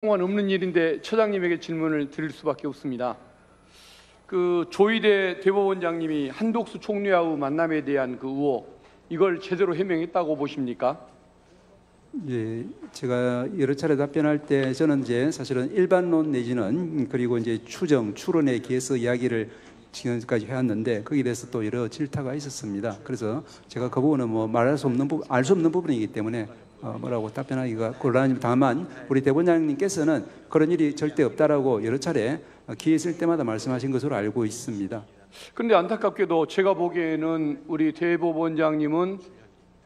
없는 일인데 처장님에게 질문을 드릴 수밖에 없습니다. 그 조희대 대법원장님이 한독수 총리와의 만남에 대한 그 의혹, 이걸 제대로 해명했다고 보십니까? 예, 제가 여러 차례 답변할 때 저는 이제 사실은 일반론 내지는 그리고 이제 추정, 추론에 기해서 이야기를 지금까지 해왔는데 거기에 대해서 또 여러 질타가 있었습니다. 그래서 제가 그 부분은 뭐 말할 수 없는 부분, 알 수 없는 부분이기 때문에 뭐라고 답변하기가 곤란합니다. 다만 우리 대법원장님께서는 그런 일이 절대 없다라고 여러 차례 기회 있을 때마다 말씀하신 것으로 알고 있습니다. 그런데 안타깝게도 제가 보기에는 우리 대법원장님은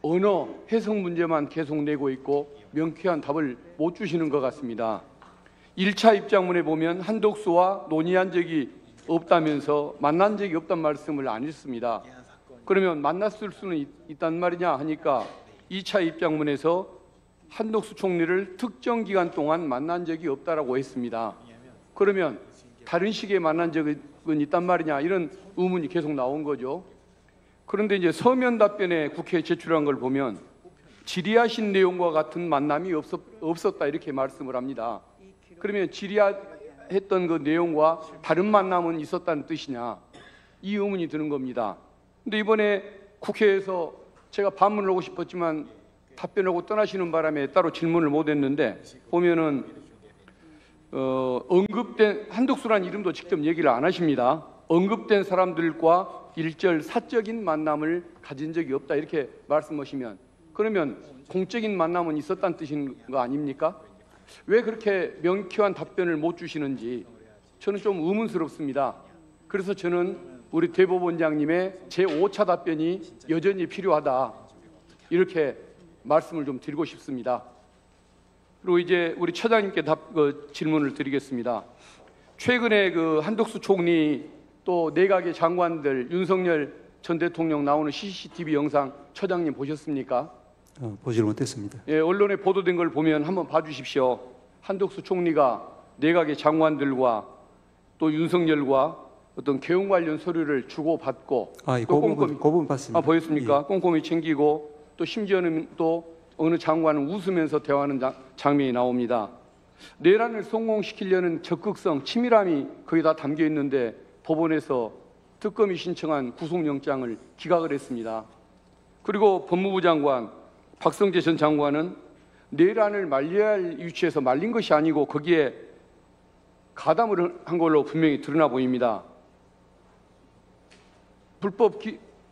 언어 해석 문제만 계속 내고 있고 명쾌한 답을 못 주시는 것 같습니다. 1차 입장문에 보면 한독수와 논의한 적이 없다면서 만난 적이 없단 말씀을 안 했습니다. 그러면 만났을 수는 있단 말이냐 하니까 2차 입장문에서 한독수 총리를 특정 기간 동안 만난 적이 없다라고 했습니다. 그러면 다른 시기에 만난 적은 있단 말이냐, 이런 의문이 계속 나온 거죠. 그런데 이제 서면 답변에 국회에 제출한 걸 보면 질의하신 내용과 같은 만남이 없었다 이렇게 말씀을 합니다. 그러면 질의했던 그 내용과 다른 만남은 있었다는 뜻이냐, 이 의문이 드는 겁니다. 근데 이번에 국회에서 제가 반문을 하고 싶었지만 답변하고 떠나시는 바람에 따로 질문을 못 했는데 보면은 언급된 한독수라는 이름도 직접 얘기를 안 하십니다. 언급된 사람들과 일절 사적인 만남을 가진 적이 없다 이렇게 말씀하시면, 그러면 공적인 만남은 있었다는 뜻인 거 아닙니까? 왜 그렇게 명쾌한 답변을 못 주시는지 저는 좀 의문스럽습니다. 그래서 저는 우리 대법원장님의 제5차 답변이 여전히 필요하다 이렇게 말씀을 좀 드리고 싶습니다. 그리고 이제 우리 처장님께 질문을 드리겠습니다. 최근에 그 한독수 총리 또 내각의 장관들, 윤석열 전 대통령 나오는 CCTV 영상 처장님 보셨습니까? 보질 못했습니다. 예, 언론에 보도된 걸 보면 한번 봐주십시오. 한독수 총리가 내각의 장관들과 또 윤석열과 어떤 개헌 관련 서류를 주고받고 또 꼼꼼히 그 부분 봤습니다. 보였습니까? 예. 꼼꼼히 챙기고 또 심지어는 또 어느 장관은 웃으면서 대화하는 장면이 나옵니다. 내란을 성공시키려는 적극성, 치밀함이 거의 다 담겨 있는데 법원에서 특검이 신청한 구속영장을 기각을 했습니다. 그리고 법무부 장관 박성재 전 장관은 내란을 말려야 할 위치에서 말린 것이 아니고 거기에 가담을 한 걸로 분명히 드러나 보입니다. 불법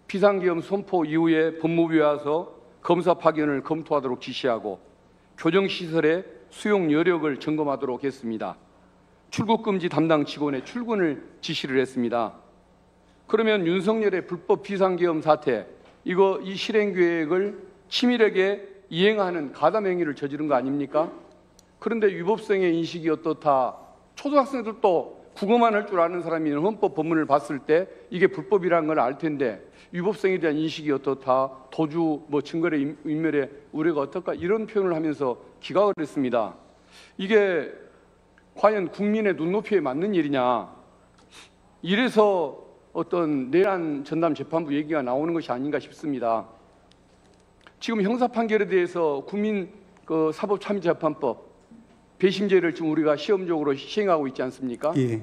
비상계엄 선포 이후에 법무부에 와서 검사 파견을 검토하도록 지시하고 교정시설의 수용 여력을 점검하도록 했습니다. 출국금지 담당 직원의 출근을 지시를 했습니다. 그러면 윤석열의 불법 비상계엄 사태, 이 실행계획을 치밀하게 이행하는 가담 행위를 저지른 거 아닙니까? 그런데 위법성의 인식이 어떻다? 초등학생들도 국어만 할 줄 아는 사람이 헌법 법문을 봤을 때 이게 불법이라는 걸 알 텐데 위법성에 대한 인식이 어떻다? 도주, 증거래 인멸의 우려가 어떨까? 이런 표현을 하면서 기각을 했습니다. 이게 과연 국민의 눈높이에 맞는 일이냐? 이래서 어떤 내란 전담 재판부 얘기가 나오는 것이 아닌가 싶습니다. 지금 형사 판결에 대해서 국민 사법참여재판법 배심제를 지금 우리가 시험적으로 시행하고 있지 않습니까? 예.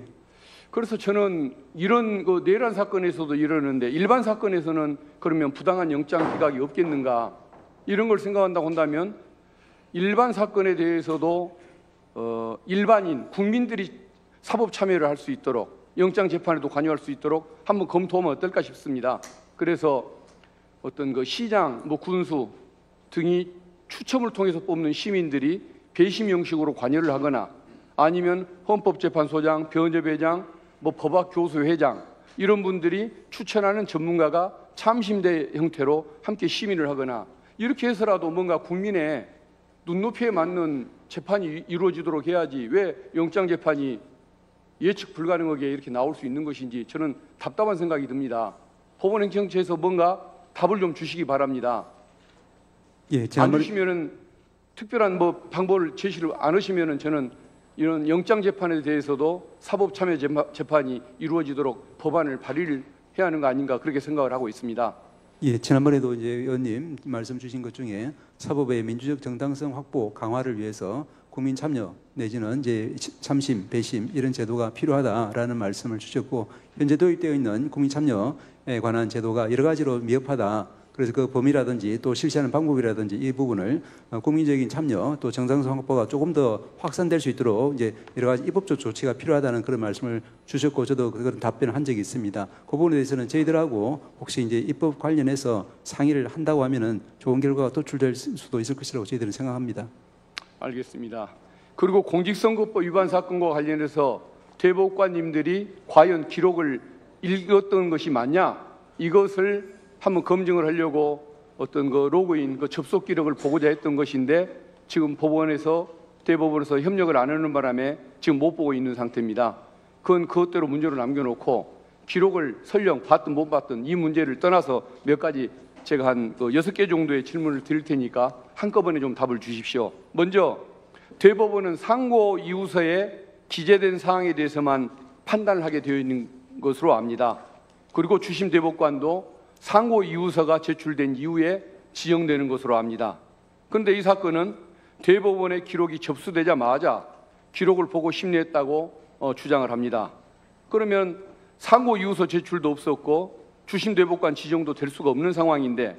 그래서 저는 이런 내란 사건에서도 이러는데 일반 사건에서는 그러면 부당한 영장 기각이 없겠는가, 이런 걸 생각한다고 한다면 일반 사건에 대해서도 일반인 국민들이 사법 참여를 할 수 있도록 영장 재판에도 관여할 수 있도록 한번 검토하면 어떨까 싶습니다. 그래서 어떤 시장, 군수 등이 추첨을 통해서 뽑는 시민들이 배심 형식으로 관여를 하거나 아니면 헌법재판소장, 변협회장, 법학교수회장 이런 분들이 추천하는 전문가가 참심대 형태로 함께 심의를 하거나 이렇게 해서라도 뭔가 국민의 눈높이에 맞는 재판이 이루어지도록 해야지 왜 영장재판이 예측 불가능하게 이렇게 나올 수 있는 것인지 저는 답답한 생각이 듭니다. 법원행정처에서 뭔가 답을 좀 주시기 바랍니다. 예, 안 주시면은 특별한 방법을 제시를 안 하시면은 저는 이런 영장 재판에 대해서도 사법 참여 재판이 이루어지도록 법안을 발의를 해야 하는 거 아닌가 그렇게 생각을 하고 있습니다. 예, 지난번에도 이제 의원님 말씀 주신 것 중에 사법의 민주적 정당성 확보 강화를 위해서 국민 참여 내지는 이제 참심, 배심 이런 제도가 필요하다라는 말씀을 주셨고, 현재 도입되어 있는 국민 참여에 관한 제도가 여러 가지로 미흡하다. 그래서 그 범위라든지 또 실시하는 방법이라든지 이 부분을 국민적인 참여 또 정상성 확보가 조금 더 확산될 수 있도록 이제 여러 가지 입법적 조치가 필요하다는 그런 말씀을 주셨고, 저도 그런 답변을 한 적이 있습니다. 그 부분에 대해서는 저희들하고 혹시 이제 입법 관련해서 상의를 한다고 하면은 좋은 결과가 도출될 수도 있을 것이라고 저희들은 생각합니다. 알겠습니다. 그리고 공직선거법 위반 사건과 관련해서 대법관님들이 과연 기록을 읽었던 것이 맞냐, 이것을 한번 검증을 하려고 어떤 그 로그인, 그 접속 기록을 보고자 했던 것인데, 지금 법원에서 대법원에서 협력을 안 하는 바람에 지금 못 보고 있는 상태입니다. 그건 그것대로 문제로 남겨놓고 기록을 설령 봤든 못 봤든 이 문제를 떠나서 몇 가지 제가 한 6개 정도의 질문을 드릴 테니까 한꺼번에 좀 답을 주십시오. 먼저 대법원은 상고 이유서에 기재된 사항에 대해서만 판단을 하게 되어 있는 것으로 압니다. 그리고 주심 대법관도 상고 이유서가 제출된 이후에 지정되는 것으로 압니다. 그런데 이 사건은 대법원의 기록이 접수되자마자 기록을 보고 심리했다고 주장을 합니다. 그러면 상고 이유서 제출도 없었고 주심 대법관 지정도 될 수가 없는 상황인데,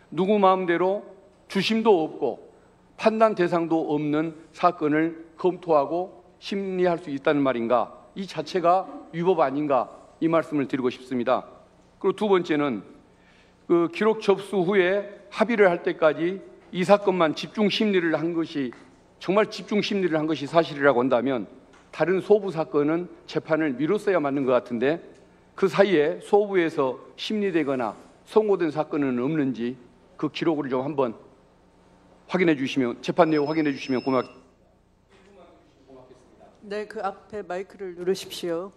누구 마음대로 주심도 없고 판단 대상도 없는 사건을 검토하고 심리할 수 있다는 말인가? 이 자체가 위법 아닌가? 이 말씀을 드리고 싶습니다. 그리고 두 번째는 그 기록 접수 후에 합의를 할 때까지 이 사건만 집중 심리를 한 것이, 정말 집중 심리를 한 것이 사실이라고 한다면 다른 소부 사건은 재판을 미뤘어야 맞는 것 같은데, 그 사이에 소부에서 심리되거나 선고된 사건은 없는지 그 기록을 좀 한번 확인해 주시면, 재판 내용 확인해 주시면 고맙겠습니다. 네, 그 앞에 마이크를 누르십시오.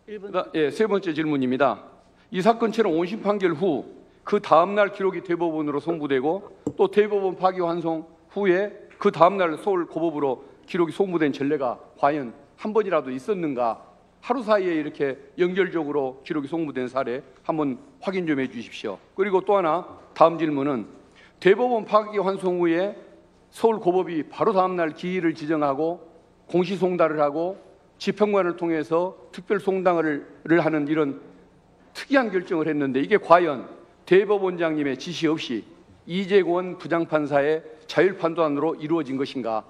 1분. 예, 세 번째 질문입니다. 이 사건처럼 원심 판결 후 그 다음날 기록이 대법원으로 송부되고 또 대법원 파기환송 후에 그 다음날 서울 고법으로 기록이 송부된 전례가 과연 한 번이라도 있었는가? 하루 사이에 이렇게 연결적으로 기록이 송부된 사례 한번 확인 좀 해 주십시오. 그리고 또 하나, 다음 질문은 대법원 파기환송 후에 서울 고법이 바로 다음날 기일을 지정하고 공시송달을 하고 지평관을 통해서 특별송당을 하는 이런 특이한 결정을 했는데, 이게 과연 대법원장님의 지시 없이 이재권 부장판사의 자율판단으로 이루어진 것인가?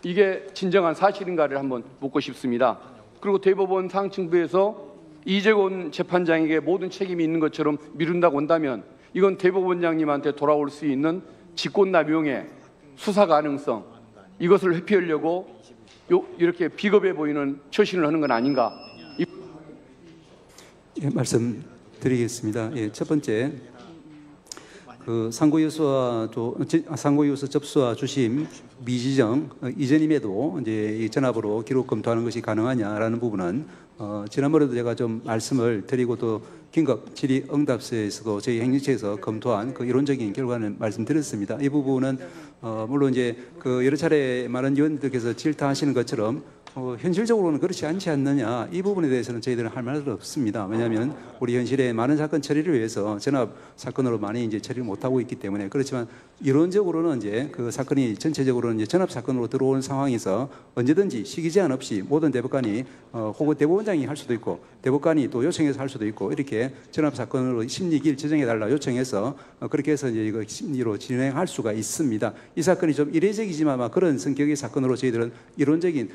이게 진정한 사실인가를 한번 묻고 싶습니다. 그리고 대법원 상층부에서 이재권 재판장에게 모든 책임이 있는 것처럼 미룬다고 한다면 이건 대법원장님한테 돌아올 수 있는 직권남용의 수사 가능성, 이것을 회피하려고 이렇게 비겁해 보이는 처신을 하는 건 아닌가? 예, 말씀드리겠습니다. 예, 첫 번째, 그 상고유서 접수와 주심 미지정 이전임에도 이제 이 전압으로 기록 검토하는 것이 가능하냐라는 부분은 지난번에도 제가 좀 말씀을 드리고 또 긴급 질의 응답서에서도 저희 행정처에서 검토한 그 이론적인 결과는 말씀드렸습니다. 이 부분은 물론 이제 그 여러 차례 많은 의원들께서 질타하시는 것처럼 현실적으로는 그렇지 않지 않느냐, 이 부분에 대해서는 저희들은 할 말은 없습니다. 왜냐하면 우리 현실에 많은 사건 처리를 위해서 전압 사건으로 많이 이제 처리를 못하고 있기 때문에. 그렇지만 이론적으로는 이제 그 사건이 전체적으로는 이제 전압 사건으로 들어온 상황에서 언제든지 시기 제한 없이 모든 대법관이 혹은 대법원장이 할 수도 있고 대법관이 또 요청해서 할 수도 있고 이렇게 전압 사건으로 심리기일 지정해 달라 요청해서 그렇게 해서 이제 이거 심리로 진행할 수가 있습니다. 이 사건이 좀 이례적이지만 아마 그런 성격의 사건으로 저희들은 이론적인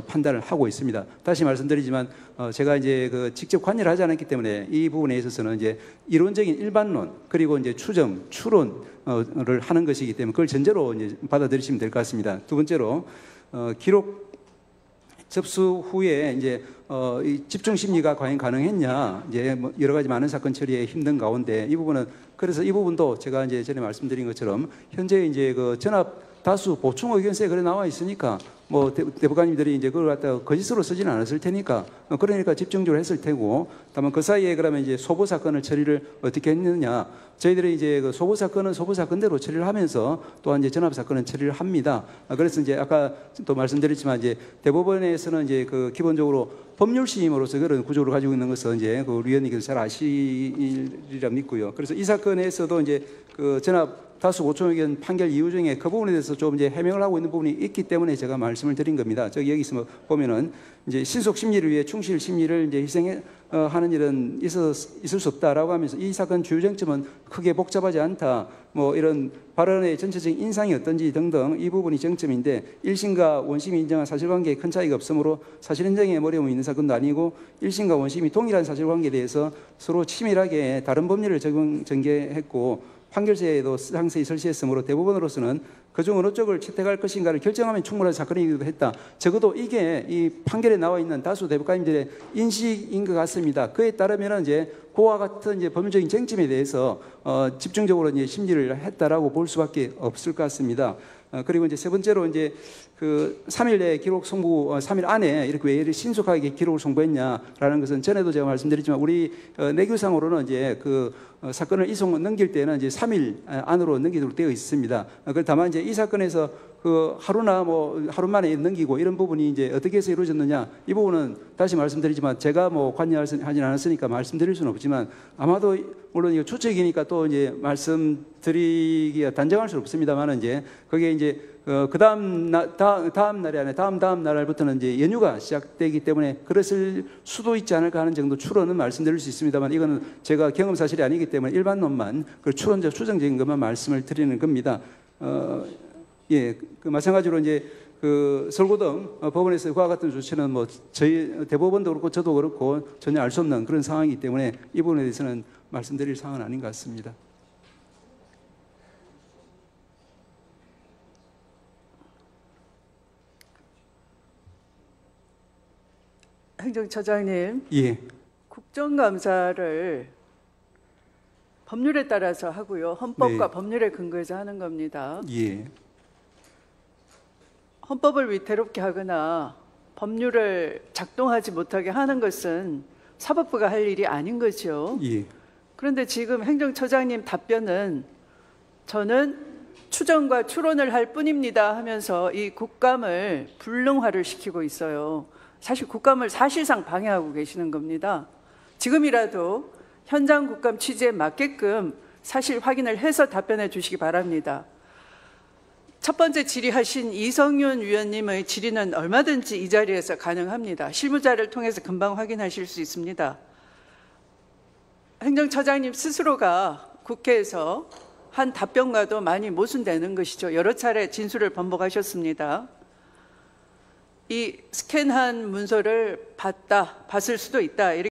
판단을 하고 있습니다. 다시 말씀드리지만 제가 이제 그 직접 관여를 하지 않았기 때문에 이 부분에 있어서는 이제 이론적인 일반론 그리고 이제 추정, 추론을 하는 것이기 때문에 그걸 전제로 이제 받아들이시면 될 것 같습니다. 두 번째로 기록 접수 후에 이제 이 집중 심리가 과연 가능했냐, 이제 뭐 여러 가지 많은 사건 처리에 힘든 가운데 이 부분은, 그래서 이 부분도 제가 이제 전에 말씀드린 것처럼 현재 이제 그 전압 다수 보충 의견서에 그래 나와 있으니까 뭐 대법관님들이 이제 그걸 갖다가 거짓으로 쓰지는 않았을 테니까 그러니까 집중적으로 했을 테고, 다만 그 사이에 그러면 이제 소보 사건을 처리를 어떻게 했느냐, 저희들이 이제 그 소보 사건은 소보 사건대로 처리를 하면서 또한 이제 전압 사건은 처리를 합니다. 그래서 이제 아까 또 말씀드렸지만 이제 대법원에서는 이제 그 기본적으로 법률심으로서 그런 구조를 가지고 있는 것은 이제 그 위원님께서 잘 아시리라 믿고요. 그래서 이 사건에서도 이제 그 전압 다수 고점 의견 판결 이유 중에 그 부분에 대해서 좀 이제 해명을 하고 있는 부분이 있기 때문에 제가 말씀을 드린 겁니다. 저기 여기 있으면 보면은 이제 신속 심리를 위해 충실 심리를 이제 희생해 하는 일은 있을 수 없다라고 하면서 이 사건 주요 쟁점은 크게 복잡하지 않다. 뭐 이런 발언의 전체적인 인상이 어떤지 등등 이 부분이 쟁점인데 1심과 원심이 인정한 사실관계에 큰 차이가 없으므로 사실 인정에 어려움이 있는 사건도 아니고 1심과 원심이 동일한 사실관계에 대해서 서로 치밀하게 다른 법률을 전개했고 판결서에도 상세히 설치했으므로 대법원으로서는 그중 어느 쪽을 채택할 것인가를 결정하면 충분한 사건이기도 했다. 적어도 이게 이 판결에 나와 있는 다수 대법관님들의 인식인 것 같습니다. 그에 따르면 이제 그와 같은 이제 법률적인 쟁점에 대해서 집중적으로 이제 심리를 했다라고 볼 수밖에 없을 것 같습니다. 그리고 이제 세 번째로 이제 그 3일 내에 기록 송부, 3일 안에 이렇게 왜 이렇게 신속하게 기록을 송부했냐라는 것은 전에도 제가 말씀드렸지만 우리 내규상으로는 이제 그 사건을 이송 넘길 때는 이제 3일 안으로 넘기도록 되어 있습니다. 다만 이제 이 사건에서 그 하루나 뭐 하루 만에 넘기고 이런 부분이 이제 어떻게 해서 이루어졌느냐 이 부분은 다시 말씀드리지만 제가 뭐 관여하진 않았으니까 말씀드릴 수는 없지만 아마도 물론 이거 추측이니까 또 이제 말씀드리기가 단정할 수는 없습니다만은 이제 거기에 이제 그 다음 날이 아니라 다음 날부터는 이제 연휴가 시작되기 때문에 그랬을 수도 있지 않을까 하는 정도 추론은 말씀드릴 수 있습니다만 이거는 제가 경험 사실이 아니기 때문에 일반론만 그 추정적인 것만 말씀을 드리는 겁니다. 예, 그 마찬가지로 이제 그 설고등 법원에서 그와 같은 조치는 뭐 저희 대법원도 그렇고 저도 그렇고 전혀 알 수 없는 그런 상황이기 때문에 이 부분에 대해서는 말씀드릴 사항은 아닌 것 같습니다. 행정처장님, 예, 국정감사를 법률에 따라서 하고요. 헌법과 네. 법률에 근거해서 하는 겁니다. 예, 헌법을 위태롭게 하거나 법률을 작동하지 못하게 하는 것은 사법부가 할 일이 아닌 거죠. 예. 그런데 지금 행정처장님 답변은 저는 추정과 추론을 할 뿐입니다 하면서 이 국감을 불능화를 시키고 있어요. 사실 국감을 사실상 방해하고 계시는 겁니다. 지금이라도 현장 국감 취지에 맞게끔 사실 확인을 해서 답변해 주시기 바랍니다. 첫 번째 질의하신 이성윤 위원님의 질의는 얼마든지 이 자리에서 가능합니다. 실무자를 통해서 금방 확인하실 수 있습니다. 행정처장님 스스로가 국회에서 한 답변과도 많이 모순되는 것이죠. 여러 차례 진술을 번복하셨습니다. 이 스캔한 문서를 봤을 수도 있다. 이렇게